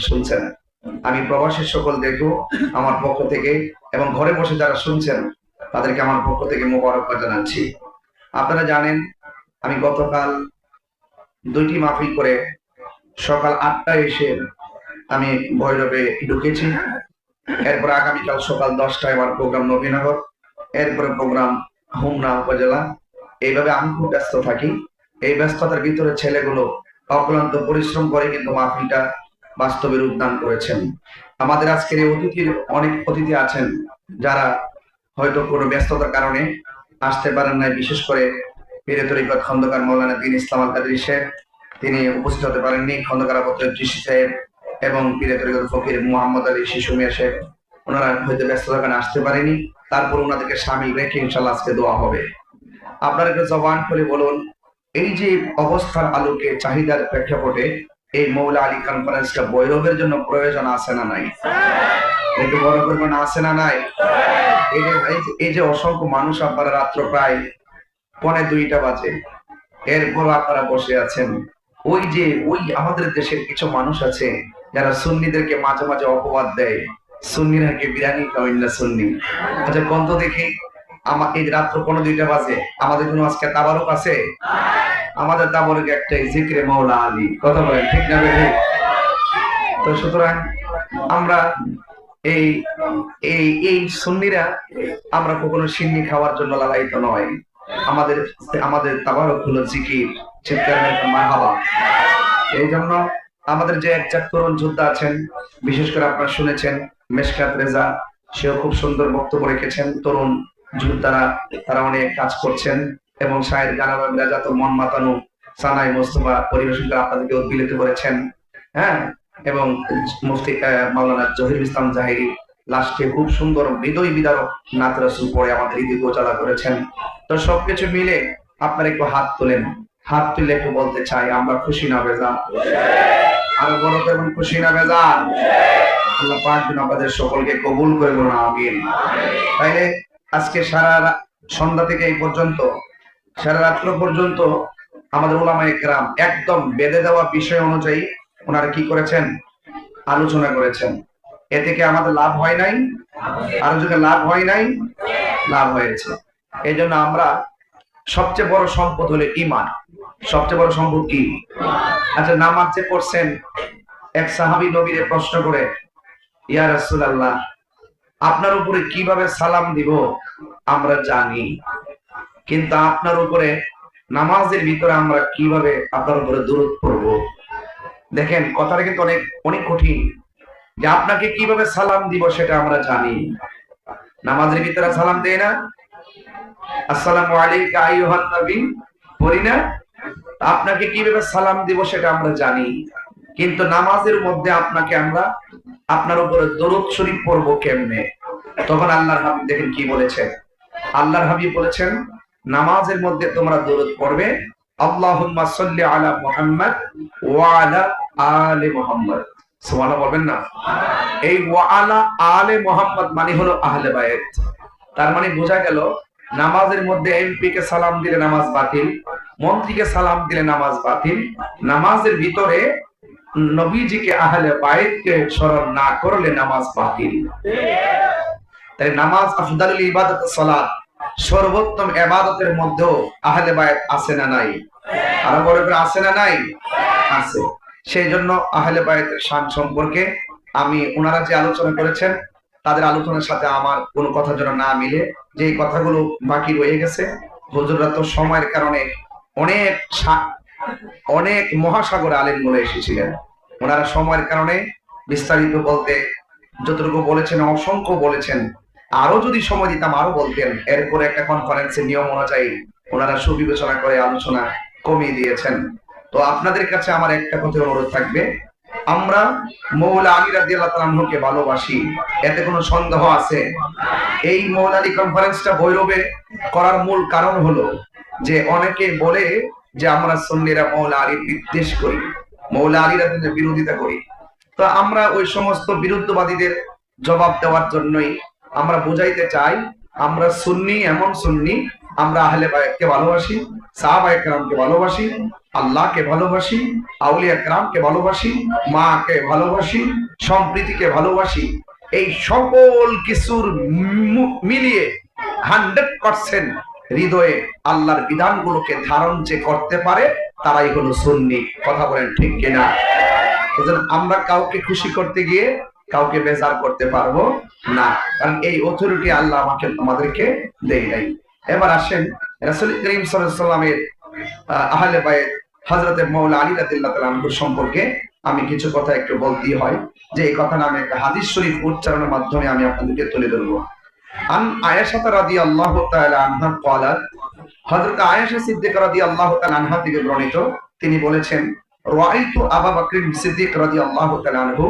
শুনছেন। আমি প্রবাসী সকল দেখো আমার পক্ষ থেকে এবং ঘরে বসে যারা শুনছেন তাদেরকে আমার পক্ষ থেকে মোবারকবাদ জানাচ্ছি। আপনারা জানেন আমি গতকাল 2টি মাহফিল করে সকাল 8টায় এসে আমি ভৈরবে ঢুকেছি। এরপর আগামীকাল সকাল 10টায় আমার প্রোগ্রাম নবীনগর, এরপরে প্রোগ্রাম হোমনা উপজেলা। এইভাবে আমি খুব ব্যস্ত থাকি। এই ব্যস্ততার ভিতরে ছেলেগুলো অক্লান্ত পরিশ্রম করে কিন্তু মাহফিলটা বাস্তবে রূপদান করেছেন। আমাদের আজকের এই অতিথির অনেক অতিথি আছেন যারা হয়তো কোনো ব্যস্ততার কারণে আসতে পারেন নাই। বিশেষ করে পীরে তরিকত খন্দকার মৌলানা দ্বীন ইসলাম আল কাদরী সাহেব, তিনি উপস্থিত হতে পারেননি। খন্দকার আবু তৈয়ব চিশতি সাহেব এবং পীরে তরিকত ফকির মুহাম্মদ আলী শিশু মিয়া সাহেব, ওনারা হয়তো ব্যস্ততার কারণে আসতে পারেনি। তারপর ওনাদেরকে সামিল রেখে ইনশাল্লাহ আজকে দোয়া হবে। আপনারা একটু জবান করে বলুন, এই যে অবস্থার আলোকে চাহিদার প্রেক্ষাপটে এই মৌলা আলী কনফারেন্সটা ভৈরবের জন্য প্রয়োজন আছে না নাই? একটু বড় করবেন, আছে না নাই? এই যে অসংখ্য মানুষ, আপনারা রাত্র প্রায় 1:45 বাজে, এরপর আপনারা বসে আছেন। ওই আমাদের দেশের কিছু মানুষ আছে যারা সুন্নিদেরকে মাঝে মাঝে অপবাদ দেয়, সুন্নিরা কি বিরিয়ানি খাওয়েন না সুন্নি। আচ্ছা কোন তো দেখি, এই রাত্র 1:45 বাজে আমাদের কোনো আজকে তাবারুক আছে? আমাদের তাবারুক একটাই, জিকরে মৌলা আলী। কথা বলেন ঠিক না বেঠিক? তো সুতরাং আমরা এই এই এই সুন্নিরা আমরা কখনো সিন্নি খাওয়ার জন্য লালায়িত নয়। আমাদের আমাদের তাবারুক হলো জিকির, চিৎকার মারহাবা। এই জন্য আমাদের যে একজাক তরুণ যোদ্ধা আছেন, বিশেষ করে আপনারা শুনেছেন মেশকাত রেজা, সেও খুব সুন্দর বক্তব্য রেখেছেন। তরুণ যোদ্ধারা তারা অনেক কাজ করছেন এবং শায়ের জানাবা মিরাজাত মন মাতানো সানাই মোস্তফা পরিবেশন করে আপনাদেরকে উদ্বিলিত করেছেন। হ্যাঁ, এবং মুফতি মাওলানা জহির ইসলাম জাহিরি লাস্টে খুব সুন্দর হৃদয় বিদারক নাত রাসূল পড়ে আমাদের হৃদয় গোচালা করেছেন। তো সবকিছু মিলে আপনারা একটু হাত তোলেন। হাত তুলে একটু বলতে চাই, আমরা খুশি না বেজার? আরো বড় করবেন, খুশি না বেজার? আল্লাহ পাক যেন আমাদের সকলকে কবুল করে বলুন আমিন। তাইলে আজকে সন্ধ্যা থেকে এই পর্যন্ত, সারা রাত্র পর্যন্ত আমাদের উলামায়ে কেরাম একদম বেঁধে দেওয়া বিষয় অনুযায়ী ওনারা কি করেছেন? আলোচনা করেছেন। এ থেকে আমাদের লাভ হয় নাই? আরো যদি লাভ হয় নাই, লাভ হয়েছে। এই জন্য আমরা সবচেয়ে বড় সম্পদ হলো ঈমান। সবচেয়ে বড় সম্পদ কি? আচ্ছা, নামাজ যে পড়ছেন, এক সাহাবী নবীরে প্রশ্ন করে, ইয়া রাসূলুল্লাহ, আপনার উপরে কিভাবে সালাম দিব আমরা জানি, কিন্তু আপনার উপরে নামাজের ভিতরে আমরা কিভাবে আপনার উপরে দুরূদ পড়ব? দেখেন কথাটা কিন্তু অনেক অনেক কঠিন, যে আপনাকে কিভাবে সালাম দিব সেটা আমরা জানি। নামাজের ভিতরে সালাম দেই না? আসসালামু আলাইকা আইয়ুহান নবী পড়ি না? আপনাকে কিভাবে সালাম দিব সেটা আমরা জানি, কিন্তু নামাজের মধ্যে আপনাকে আমরা আপনার উপরে দরুদ শরীফ পড়বো কেমনে? তখন আল্লাহর হাবিব দেখেন কি বলেছেন। আল্লাহর হাবিব বলেছেন, নামাজের মধ্যে তোমরা দরুদ পড়বে, আল্লাহুম্মা সাল্লি আলা মুহাম্মাদ ওয়া আলা আলি মুহাম্মাদ। সুবহানাল্লাহ বলবেন না? এই ওয়া আলা আলি মুহাম্মাদ মানে হলো আহলে বায়াত। তার মানে বোঝা গেল নামাজের মধ্যে এমপি কে সালাম দিলে নামাজ বাতিল, মন্ত্রীকে সালাম দিলে নামাজ বাতিল। নামাজের ভিতরে নবীজিকে আহলে বায়াতকে স্মরণ না করলে নামাজ বাতিল। তাই নামাজ আফদালুল ইবাদত সালাত, সর্বোত্তম ইবাদতের মধ্যেও আহলে বায়াত আছে না নাই? আর বড় করে আছে না নাই? আছে। সেই জন্য আহলে বায়াতের শান সম্পর্কে আমি ওনারা যে আলোচনা করেছেন তাদের আলোচনার সাথে আমার কোনো কথা যেন না মিলে, যে কথাগুলো বাকি রয়ে গেছে। হুজুররা তো সময়ের কারণে অনেক অনেক মহাসাগর আলেম বলে এসেছিলেন, ওনারা সময়ের কারণে বিস্তারিত বলতে যতটুকু বলেছেন অসংখ্য বলেছেন। আরো যদি সময় দিতাম আরো বলতেন। এরপরে একটা কনফারেন্সের নিয়ম অনুযায়ী ওনারা সুবিবেচনা করে আলোচনা কমিয়ে দিয়েছেন। তো আপনাদের কাছে আমার একটা কথা অনুরোধ থাকবে, আমরা মৌলা আলী রাদিয়াল্লাহু তাআলা আনহুকে ভালোবাসি, এতে কোনো সন্দেহ আছে? এই মৌলা আলী কনফারেন্সটা ভৈরবে করার মূল কারণ হলো যে অনেকে বলে যে আমরা সুন্নিরা মৌলা আলীর বিদ্বেষ করি, মৌলা আলী রাদিয়াল্লাহু বিরোধিতা করি। তো আমরা ওই সমস্ত বিরুদ্ধবাদীদের জবাব দেওয়ার জন্যই আমরা বুঝাইতে চাই, আমরা সুন্নি এমন সুন্নি আমরা আহলে বায়াতকে ভালোবাসি, সাহাবায়ে কেরামকে ভালোবাসি, আল্লাহকে ভালোবাসি, আউলিয়া কেরামকে ভালোবাসি, মাকে ভালোবাসি, সম্প্রীতিকে ভালোবাসি। এই সকল কিছুর মিলিয়ে 100% হৃদয়ে আল্লাহর বিধানগুলোকে ধারণ যে করতে পারে তারাই হলো সুন্নি। কথা বলেন ঠিক কিনা? এজন্য আমরা কাউকে খুশি করতে গিয়ে কাউকে বেজার করতে পারবো না, কারণ এই অথরিটি আল্লাহ আমাদেরকে দেয় নাই। এবার আসেন রাসূল করিম সাল্লাল্লাহু আলাইহি ওয়াসাল্লামের আহলে বায়াত হযরত মাওলানা আলী রাদিয়াল্লাহু তাআলা আনহু সম্পর্কে আমি কিছু কথা একটু বলতেই হয়, যে এই কথাটা আমি একটা হাদিস শরীফ উচ্চারণের মাধ্যমে আমি আপনাদেরকে তুলে ধরবো। আন আয়েশা রাদিয়াল্লাহু তাআলা আনহা قالت, হযরত আয়েশা সিদ্দিকা রাদিয়াল্লাহু তাআলা আনহা থেকে বর্ণিত, তিনি বলেছেন, রাআইতু আবু বকর সিদ্দিক রাদিয়াল্লাহু তাআলা আনহু,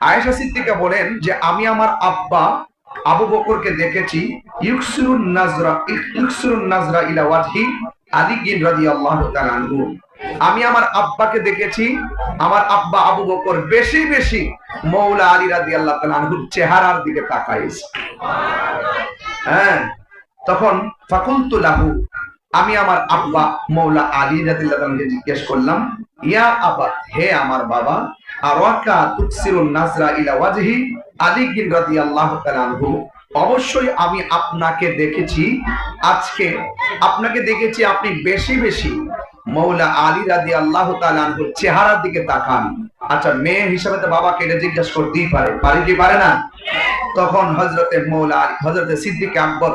আয়েশা সিদ্দিকা বলেন যে আমি আমার আব্বা আবু বকরকে দেখেছি, ইউকসিরুন নাজরা ইলা ওয়াজহি আলী রাদিয়াল্লাহু তাআলা আনহু, আমি আমার আব্বাকে দেখেছি, আমার আব্বা আবু বকর বেশি বেশি মৌলা আলী রাদিয়াল্লাহু তাআলা আনহুর চেহারার দিকে তাকাইছে। হ্যাঁ, তখন ফাকুলতু লাহু, আমি আমার আব্বা মৌলা আলী রাদিয়াল্লাহু তাআলাকে জিজ্ঞেস করলাম, ইয়া আবা, হে আমার বাবা, আরাকা তুকসিরুন নাজরা ইলা ওয়াজহি আলী রাদিয়াল্লাহু তাআলা আনহু, অবশ্যই আমি আপনাকে দেখেছি, আজকে আপনাকে দেখেছি আপনি বেশি বেশি মৌলা আলী রাদিয়াল্লাহু তাআলা আনহুর চেহারার দিকে তাকান। আচ্ছা, মেয়ে হিসেবে তো বাবাকে এটা জিজ্ঞাসা করতেই পারে কি পারে না? তখন হযরতে মৌলা আলী, হযরতে সিদ্দিক আকবর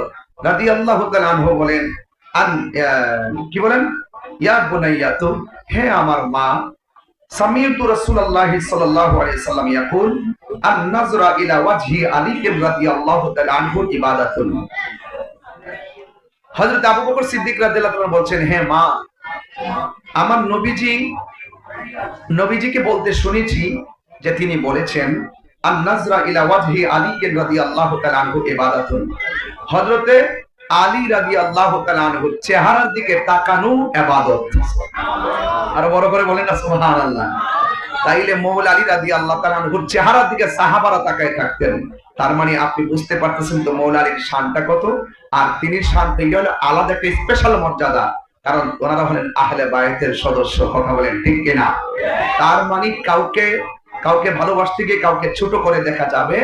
রাদিয়াল্লাহু তাআলা আনহু বলেন, কি বলেন, ইয়া বুনাইয়াতু, হে আমার মা, সামিউতু রাসূলুল্লাহ সাল্লাল্লাহু আলাইহি সাল্লাম ইয়াকুল, আন নাজরা ইলা ওয়াজহি আলী রাদিয়াল্লাহু তাআলা আনহু ইবাদাতুন। হযরত আবু বকর সিদ্দিক রাদিয়াল্লাহু তাআলা বলছেন, হে মা, আমার নবীজিকে বলতে শুনেছি যে তিনি বলেছেন, আন নাজরা ইলা ওয়াজহি আলী রাদিয়াল্লাহু তাআলা আনহু ইবাদাতুন, হযরতে আলী রাদিয়াল্লাহু তাআলা আনহু চেহারার দিকে তাকানো ইবাদত। আর বড় করে বলেন না সুবহানাল্লাহ। তাইলে মৌলা আলী রাদিয়াল্লাহু তাআলা আনহুর চেহারার দিকে সাহাবারা তাকায় থাকতেন। তার মানে আপনি বুঝতে পারতেছেন তো মৌলা আলীর শানটা কত। আর তিনি শান থেকে হলো আলাদা একটা স্পেশাল মর্যাদা, কারণ ওনারা হলেন আহলে বায়াতের সদস্য। কথা বলেন ঠিক কিনা? তার মানে কাউকে ভালোবাসতে গিয়ে কাউকে ছোট করে দেখা যাবে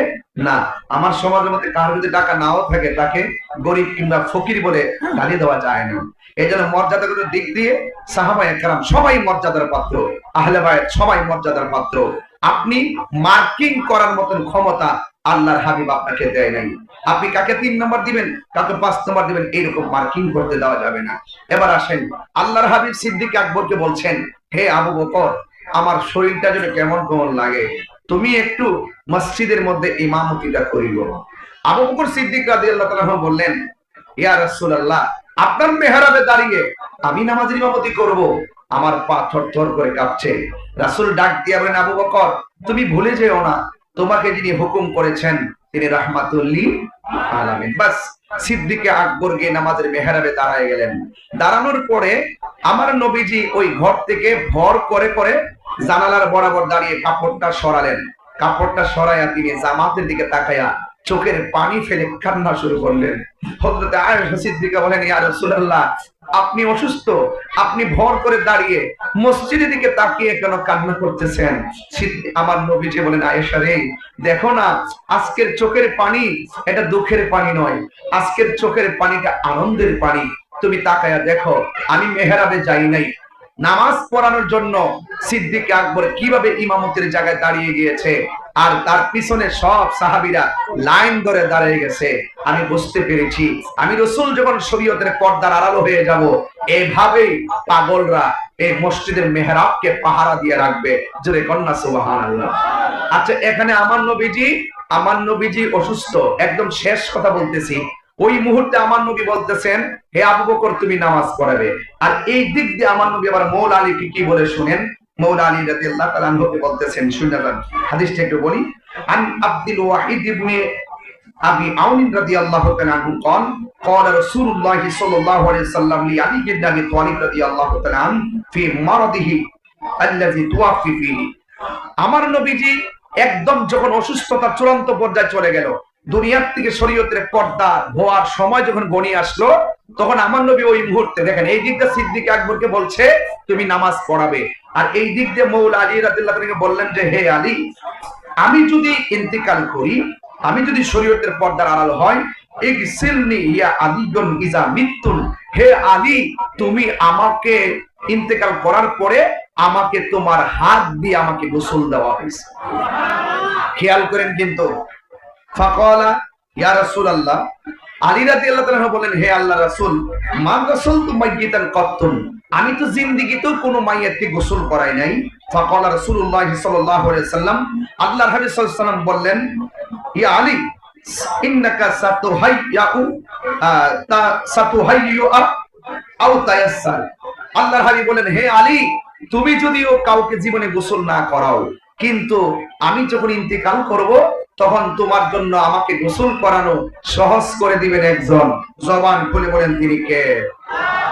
না। আমার সমাজের মধ্যে কারোর যদি টাকা নাও থাকে তাকে গরিব কিংবা ফকির বলে গালি দেওয়া যায় না। এই জন্য মর্যাদাগত দিক দিয়ে সাহাবায়ে কেরাম সবাই মর্যাদার পাত্র, আহলে বায়াত সবাই মর্যাদার পাত্র। আপনি মার্কিং করার মতন ক্ষমতা আল্লাহর হাবিব আপনাকে দেয় নাই। আপনি কাকে 3 নম্বর দিবেন, কাকে 5 নম্বর দিবেন, এরকম মার্কিং করতে দেওয়া যাবে না। এবার আসেন, আল্লাহর হাবিব সিদ্দিক আকবরকে বলছেন, হে আবু বকর, আমার শরীরটা যেন কেমন কেমন লাগে, তুমি একটু মসজিদের মধ্যে ইমামতিটা করিব। আবু বকর সিদ্দিক রাদিয়াল্লাহু তাআলা বললেন, ইয়া রাসূলুল্লাহ, আপনার মেহরাবে দাঁড়িয়ে আমি নামাজের ইমামতি করব? আমার পা থরথর করে কাঁপছে। রাসূল ডাক দিয়ে বলেন, আবু বকর, তুমি ভুলে যেও না, তোমাকে যিনি হুকুম করেছেন তিনি রাহমাতুল লিল আলামিন। বাস সিদ্দিক আকবর গিয়ে নামাজের মেহরাবে দাঁড়ায় গেলেন। দাঁড়ানোর পরে আমার নবীজি ওই ঘর থেকে ভর করে করে জানালার বরাবর দাঁড়িয়ে কাপড়টা সরালেন। কাপড়টা সরাইয়া তিনি জামাতের দিকে তাকায়া চোখের পানি ফেলে কান্না শুরু করলেন। হযরত আয়েশা সিদ্দিকা বলেন, ইয়া রাসূলুল্লাহ, আপনি অসুস্থ, আপনি ভর করে দাঁড়িয়ে মসজিদের দিকে তাকিয়ে কেন কান্না করতেছেন? আমার নবীজি বলেন, আয়েশা রে, দেখো না, আজকের চোখের পানি এটা দুঃখের পানি নয়, আজকের চোখের পানিটা আনন্দের পানি। তুমি তাকায়া দেখো, আমি মেহরাবে যাই নাই, নামাজ পড়ানোর জন্য সিদ্দিক আকবর কিভাবে ইমামতের জায়গায় দাঁড়িয়ে গিয়েছে, আর তার পিছনে সব সাহাবীরা লাইন ধরে দাঁড়িয়ে গেছে। আমি বুঝতে পেরেছি, আমি রাসূল যখন শরীয়তের পর্দার আড়াল হয়ে যাব, এইভাবেই পাগলরা এই মসজিদের মেহরাবকে পাহারা দিয়ে রাখবে। জোরে কন্যা সুবহানাল্লাহ। আচ্ছা, এখানে আমার নবীজি অসুস্থ, একদম শেষ কথা বলতেছি। ওই মুহূর্তে আমার নবী বলতেছেন, হে আবু বকর, তুমি নামাজ পড়াবে। আর এই দিক দিয়ে আমার নবী আবার মৌলা আলীকে কি বলে শুনেন। মৌলা আলী রাদিয়াল্লাহু তাআলা আনহুকে বলতেছেন, শুনলেন হাদিসটা একটু বলি। আন আব্দুল ওয়াহিদ ইবনে আবি আউন রাদিয়াল্লাহু তাআলা আনহু قال قال رسول الله صلى الله عليه وسلم لعلي بن ابي طالب রাদিয়াল্লাহু তাআলা আন في مرضه الذي توفي فيه। আমার নবীজি একদম যখন অসুস্থতা চূড়ান্ত পর্যায়ে চলে গেল, দুনিয়ার থেকে শরীয়তের পর্দা হওয়ার সময় যখন গণিয়ে আসলো, তখন আমার নবী ওই মুহূর্তে দেখেন এই দিকটা সিদ্দিক আকবরকে বলছে তুমি নামাজ পড়াবে, আর এই দিক দিয়ে মৌলা আলী রাদিয়াল্লাহু তাআলা বললেন যে হে আলী, আমি যদি ইন্তেকাল করি, আমি যদি শরীয়তের পর্দার আড়াল হয়, ইগসিলনি ইয়া আলীগুন ইজা মিত্তুন, হে আলী তুমি আমাকে ইন্তেকাল করার পরে আমাকে তোমার হাত দিয়ে আমাকে গোসল দেওয়া হয়েছে। খেয়াল করেন কিন্তু, ফাকালা ইয়া রাসূলুল্লাহ, আলী রাদিয়াল্লাহু তাআলা বলেন হে আল্লাহর রাসূল, মা গাসালতু মাইয়িতান কাত্তুন, আমি তো জিন্দেগিতেও কোনো মাইয়াতকে গোসল করাই নাই। ফাকালা রাসূলুল্লাহ সাল্লাল্লাহু আলাইহি ওয়াসাল্লাম, আল্লাহর হাবিব সাল্লাল্লাহু আলাইহি ওয়াসাল্লাম বললেন ইয়া আলী ইন্নাকা সাতুহাইয়ু আও তায়াসসার, আল্লাহর হাবিব বলেন হে আলী, তুমি যদিও কাউকে জীবনে গোসল না করাও, কিন্তু আমি যখন ইন্তেকাল করব তখন তোমার জন্য আমাকে গোসল করানো সহজ করে দিবেন একজন। জবান খুলে বলেন তিনি কে?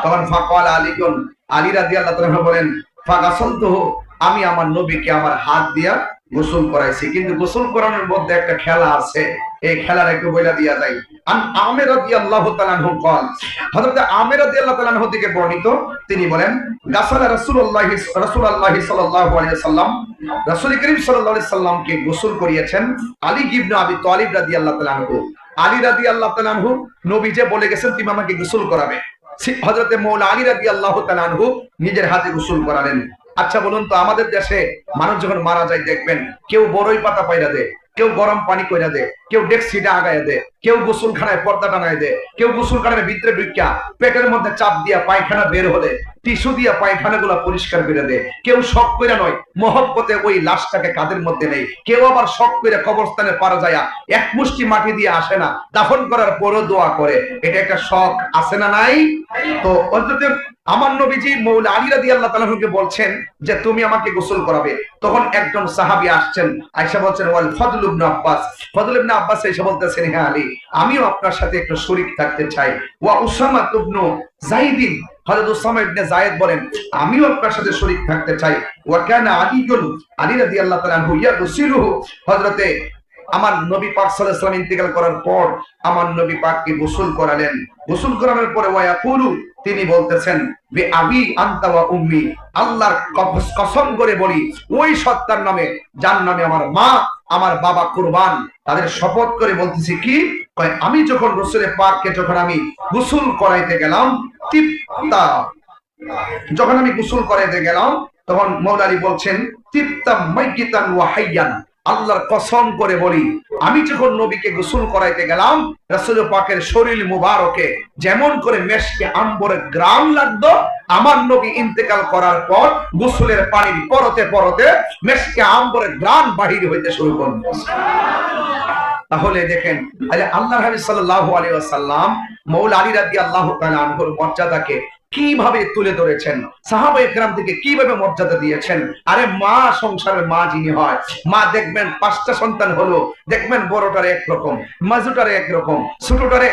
তখন ফাকাল আলীগুন, আলী রাদিয়াল্লাহু তাআলা বলেন ফাগাসালতুহু, আমি আমার নবীকে আমার হাত দিয়া গোসল করাইছি। কিন্তু গোসল করানোর মধ্যে একটা খেলা আছে, এই খেলার একটু বইলা দিয়া যায়। আমের রাদিয়াল্লাহু তাআলা আনহু قال, হযরত আমের রাদিয়াল্লাহু তাআলা আনহু থেকে বর্ণিত, তিনি বলেন গাসালা রাসূলুল্লাহ সাল্লাল্লাহু আলাইহি ওয়াসাল্লাম, রাসূল করিম সাল্লাল্লাহু আলাইহি সাল্লামকে গোসল করিয়েছেন আলী ইবনে আবি তালিব রাদিয়াল্লাহু তাআলা আনহু। আলী রাদিয়াল্লাহু তাআলা আনহু নবী যে বলে গেছেন তুমি আমাকে গোসল করাবে, হযরত মাওলানা আলী রাদিয়াল্লাহু তাআলা আনহু নিজের হাতে গোসল করালেন। আচ্ছা বলুন তো, আমাদের দেশে মানুষ যখন মারা যায় দেখবেন কেউ বড়ই পাতা পাইরা দেয়, কেউ গরম পানি কইরা দেয়, কেউ ডেক্সিটা আগায় দেয়, কেউ গোসলখানায় পর্দা টানায় দেয়, কেউ গোসলখানার ভিতরে ঢুকিয়া পেটের মধ্যে চাপ দিয়া পায়খানা বের হলে টিস্যু দিয়া পায়খানা গুলা পরিষ্কার করে দেয়। কেউ শখ কইরা নয়, মহব্বতে ওই লাশটাকে কাঁধের মধ্যে নেই। কেউ আবার শখ কইরা কবরস্থানে পারা যায় এক মুষ্টি মাটি দিয়ে আসে না, দাফন করার পরও দোয়া করে। এটা একটা শখ, আছে না নাই? তো অন্তত আমার নবীজি মাওলানা আলী রাদিয়াল্লাহু তাআলা আনহুকে বলছেন যে তুমি আমাকে গোসল করাবে। তখন একজন সাহাবী আসছেন, আয়েশা বলছেন ওয়াল ফদল ইবনে আব্বাস, ফদল ইবনে আব্বাস এসে বলতেছেন হে আলী, আমিও আপনার সাথে একটু শরীক থাকতে চাই। ওয়া উসামা ইবনে যায়েদ, হযরত উসামা ইবনে যায়েদ বলেন আমিও আপনার সাথে শরীক থাকতে চাই। ওয়া কানা আলীগুন, আলী রাদিয়াল্লাহু তাআলা আনহু ইয়াগসিলুহু, হযরতে আমার নবী পাক সাল্লাল্লাহু আলাইহি ওয়াসাল্লাম ইন্তেকাল করার পর আমার নবী পাককে গোসল করালেন। গোসল করানোর পরে ওয়া ইয়াকুলু, তিনি বলতেছেন বে আবি আনতা ওয়া উম্মি, আল্লাহর কসম করে বলি ওই সত্তার নামে যার নামে আমার মা আমার বাবা কুরবান, তাদের শপথ করে বলতেছি কি, আমি যখন রাসূলের পাককে যখন আমি গোসল করাইতে গেলাম, তিপ্তা, যখন আমি গোসল করাইতে গেলাম তখন মাওলানা আলী বলছেন তিপ্তা মাইয়িতান ওয়া হাইয়ান, আল্লাহর কসম করে বলি আমি যখন নবীকে গোসল করাইতে গেলাম রাসূল পাকের শরীর মুবারকে যেমন করে মেশকে আম্বরের গ্রাম লাগতো, আমার নবী ইন্তেকাল করার পর গোসলের পানির পরতে পরতে মেশকে আম্বরের গ্রাম বাহির হইতে শুরু করল। তাহলে দেখেন আল্লাহর হাবিব সাল্লাল্লাহু আলাইহি ওয়াসাল্লাম মাওলানা আলী রাদিয়াল্লাহু তাআলা আনহুর মর্যাদাকে কিভাবে তুলে ধরেছেন, সাহাবায়ে কেরাম থেকে কিভাবে মর্যাদা দিয়েছেন। আরে মা, সংসারের মা যিনি হয়, মা দেখবেন 5টা সন্তান হলো, দেখবেন বড়টারে একরকম, মাঝুটারে একরকম, ছোটটারে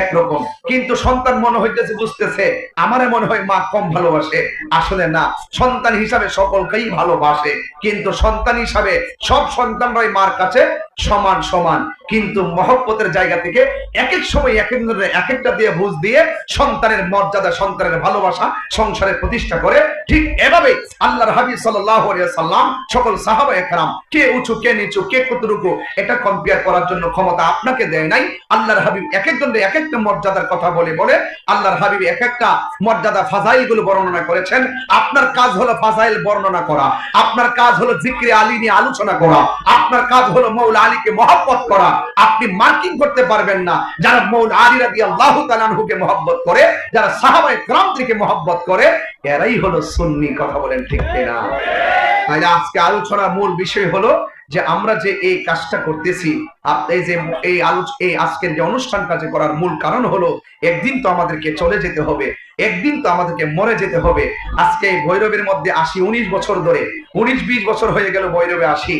একরকম, কিন্তু সন্তান মনে হইতেছে বুঝতেছে আমারে মনে হয় মা কম ভালোবাসে। আসলে না, সন্তান হিসাবে সকলকেই ভালোবাসে, কিন্তু সন্তান হিসাবে সব সন্তানরাই মার কাছে সমান সমান, কিন্তু মহব্বতের জায়গা থেকে এক এক সময় এক এক ধরনের এক একটা দিয়ে বুঝ দিয়ে সন্তানের মর্যাদা, সন্তানের ভালোবাসা সংসারে প্রতিষ্ঠা করে। ঠিক এভাবে আল্লাহর হাবিব সাল্লাল্লাহু আলাইহি ওয়াসাল্লাম সকল সাহাবায়ে কেরাম কে উঁচু কে নিচু কে কতটুকু এটা কম্পেয়ার করার জন্য ক্ষমতা আপনাকে দেয় নাই। আল্লাহর হাবিব এক একজনের এক একটা মর্যাদার কথা বলে বলে আল্লাহর হাবিব এক একটা মর্যাদা ফাজাইল গুলো বর্ণনা করেছেন। আপনার কাজ হলো ফাজাইল বর্ণনা করা, আপনার কাজ হলো জিকরে আলী নিয়ে আলোচনা করা, আপনার কাজ হলো মাওলানা আলীকে মহব্বত করা। আপনি মার্কিং করতে পারবেন না যারা মাওলানা আলী রাদিয়াল্লাহু তাআলা আনহুকে মহব্বত করে, যারা সাহাবায়ে কেরামদেরকে মহব্বত করে, এরাই হলো সুন্নি। কথা বলেন ঠিক কিনা? তাহলে আজকে আলোচনার মূল বিষয় হলো যে আমরা যে এই কাজটা করতেছি, এই যে এই আজকের যে অনুষ্ঠানটা যে করার মূল কারণ হলো একদিন তো আমাদেরকে চলে যেতে হবে, একদিন তো আমাদেরকে মরে যেতে হবে। আজকে ভৈরবের মধ্যে 19 বছর ধরে 19-20 বছর হয়ে গেল ভৈরবে আসি,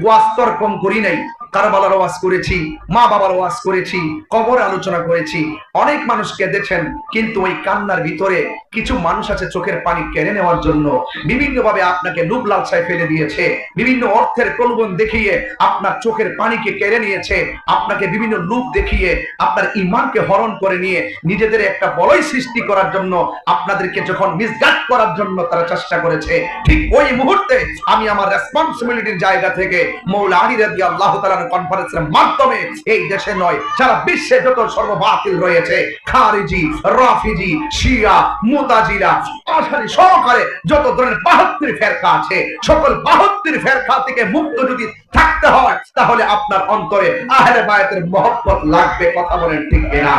গোয়াস্তর কম করি নাই, কারবালার ওয়াজ করেছি, মা বাবার ওয়াজ করেছি, কবর আলোচনা করেছি, অনেক মানুষ কেঁদেছেন, কিন্তু ওই কান্নার ভিতরে কিছু মানুষ আছে চোখের পানি কেড়ে নেওয়ার জন্য বিভিন্ন ভাবে আপনাকে লোভ লালসায় ফেলে দিয়েছে, বিভিন্ন অর্থের প্রলোভন দেখিয়ে আপনার চোখের পানিকে কেড়ে নিয়েছে, আপনাকে বিভিন্ন লোভ দেখিয়ে আপনার ঈমানকে হরণ করে নিয়ে নিজেদের একটা বলয় সৃষ্টি করার জন্য আপনাদেরকে যখন মিসগাইড করার জন্য তারা চেষ্টা করেছে, ঠিক ওই মুহূর্তে আমি আমার রেসপন্সিবিলিটির জায়গা থেকে মৌলা আলী রাদিয়াল্লাহু তাআলার কনফারেন্সের মাধ্যমে এই দেশে নয় সারা বিশ্বে যত সর্ববাতিল রয়েছে, খারিজি, রাফিজি, শিয়া, মুতাজিলা, আশারি সহকারে যত ধরনের 72 ফেরকা আছে, সকল 72 ফেরকা থেকে মুক্ত যদি থাকতে হয় তাহলে আপনার অন্তরে আহলে বায়াতের মহব্বত লাগবে। কথা বলেন ঠিক কিনা?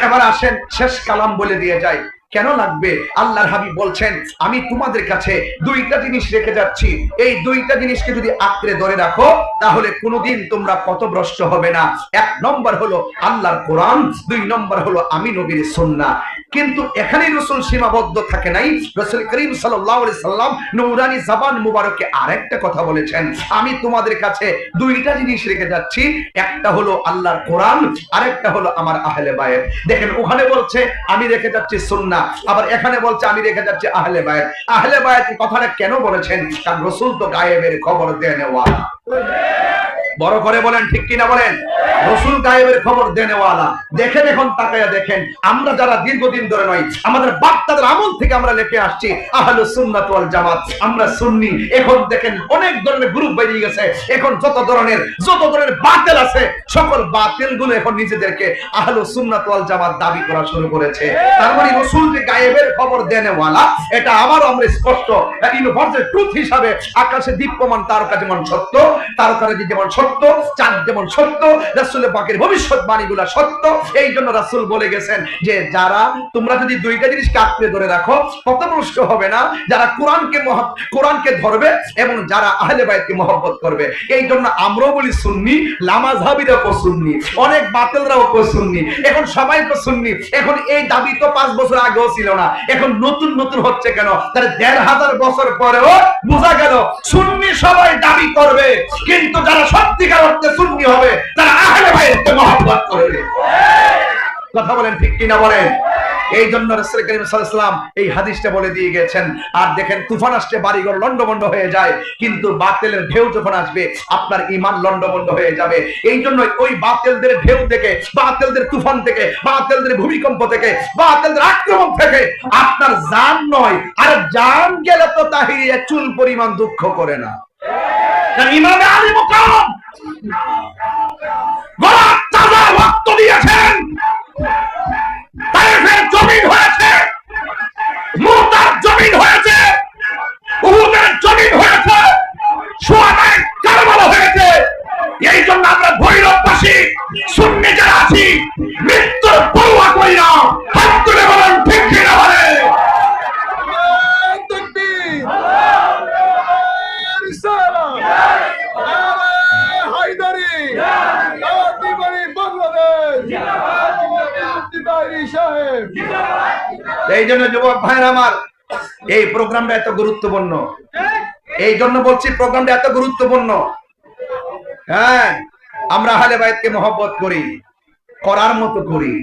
এবার আসেন শেষ কালাম বলে দিয়ে যায়। কেন লাগবে? আল্লাহর হাবিব বলছেন, আমি তোমাদের কাছে দুইটা জিনিস রেখে যাচ্ছি, এই দুইটা জিনিসকে যদি আঁকড়ে ধরে রাখো তাহলে কোনোদিন তোমরা পথভ্রষ্ট হবে না। এক নম্বর হলো আল্লাহর কোরআন, দুই নম্বর হলো আমি নবীর সুন্নাহ। কিন্তু এখানে রাসূল সীমাবদ্ধ থাকে নাই। রাসূল করিম সাল্লাল্লাহু আলাইহি সাল্লাম নূরানি জবান মুবারকে আরেকটা কথা বলেছেন, আমি তোমাদের কাছে দুইটা জিনিস রেখে যাচ্ছি, একটা হলো আল্লাহর কোরআন, আরেকটা হলো আমার আহলে বায়াত। দেখেন ওখানে বলছে আমি রেখে যাচ্ছি সুন্নাহ, আবার এখানে বলছে আমি রেখে যাচ্ছি আহলে বায়াত। আহলে বায়াত কথাটা কেন বলেছেন? কারণ রাসূল তো গায়েবের খবর দেনেওয়ালা। বড় করে বলেন ঠিক কিনা বলেন? রাসূল গায়েবের খবর দেনেওয়ালা। দেখেন এখন তাকায়া দেখেন, আমরা যারা দীর্ঘদিন ধরে নয় আমাদের বাপ-দাদার আমল থেকে আমরা লিখে আসছি আহলুস সুন্নাত ওয়াল জামাত, আমরা সুন্নি। এখন দেখেন অনেক ধরনের গ্রুপ বেরিয়ে গেছে, এখন যত ধরনের বাতিল আছে সকল বাতিলগুলো এখন নিজেদেরকে আহলুস সুন্নাত ওয়াল জামাত দাবি করা শুরু করেছে। তার মানে রাসূল যে গায়েবের খবর দেনেওয়ালা, এটা আবার আমরা স্পষ্ট ইউনিভার্সাল ট্রুথ হিসাবে আকাশে দীপ্যমান তারকা যেমন সত্য, তারকারা যেমন সত্য, চাঁদ যেমন সত্য, রাসূলের পাকের ভবিষ্যৎবাণীগুলো সত্য। এই জন্য রাসূল বলে গেছেন যে যারা তোমরা যদি দুইটা জিনিস আঁকড়ে ধরে রাখো পথভ্রষ্ট হবে না, যারা কোরআনকে ধরবে এবং যারা আহলে বায়াতকে মহব্বত করবে। এই জন্য আমরাও বলি সুন্নি, লামাযহাবিরাও কো সুন্নি, অনেক বাতিলরাও কো সুন্নি, এখন সবাই তো সুন্নি। এখন এই দাবি তো 5 বছর আগেও ছিল না, এখন নতুন নতুন হচ্ছে কেন? তার 1500 বছর পরেও বোঝা গেল সুন্নি সবাই দাবি করবে, কিন্তু যারা সত্যিকার অর্থে সুন্নি হবে তারা আহলে বায়াতকে মহব্বত করবে। কথা বলেন ঠিক কিনা বলেন? এই জন্য রাসূল করিম সাল্লাল্লাহু আলাইহি ওয়াসাল্লাম এই হাদিসটা বলে দিয়ে গেছেন। আর দেখেন তুফান আসছে, বাড়িঘর লন্ডভন্ড হয়ে যায়, কিন্তু বাতিলের ঢেউ যখন আসবে আপনার ঈমান লন্ডভন্ড হয়ে যাবে। এই জন্য ওই বাতিলদের ঢেউ থেকে, বাতিলদের তুফান থেকে, বাতিলদের ভূমিকম্প থেকে, বাতিলদের আক্রমণ থেকে আপনার জান নয়, আর জান গেলে তো তাহিরিয়া চুল পরিমাণ দুঃখ করে না। কারণ ইমাম আলী মুকাম গলা তাজা রক্ত দিয়েছেন, তায়েফের জমিন হয়েছে, মুতার জমিন হয়েছে, উহুদের জমিন হয়েছে, শুহাদায়ে কারবালা হয়েছে। এই জন্য আমরা ভৈরববাসী সুন্নি যারা আছি মৃত্যুর পরোয়া করি না। হাত তুলে বলেন ঠিক কিনা বলেন? এই জন্য যুবক ভাইরা আমার, এই প্রোগ্রামটা এত গুরুত্বপূর্ণ। এই জন্য বলছি প্রোগ্রামটা এত গুরুত্বপূর্ণ। হ্যাঁ, আমরা আহলে বায়াতকে মহব্বত করি, করার মতো করি।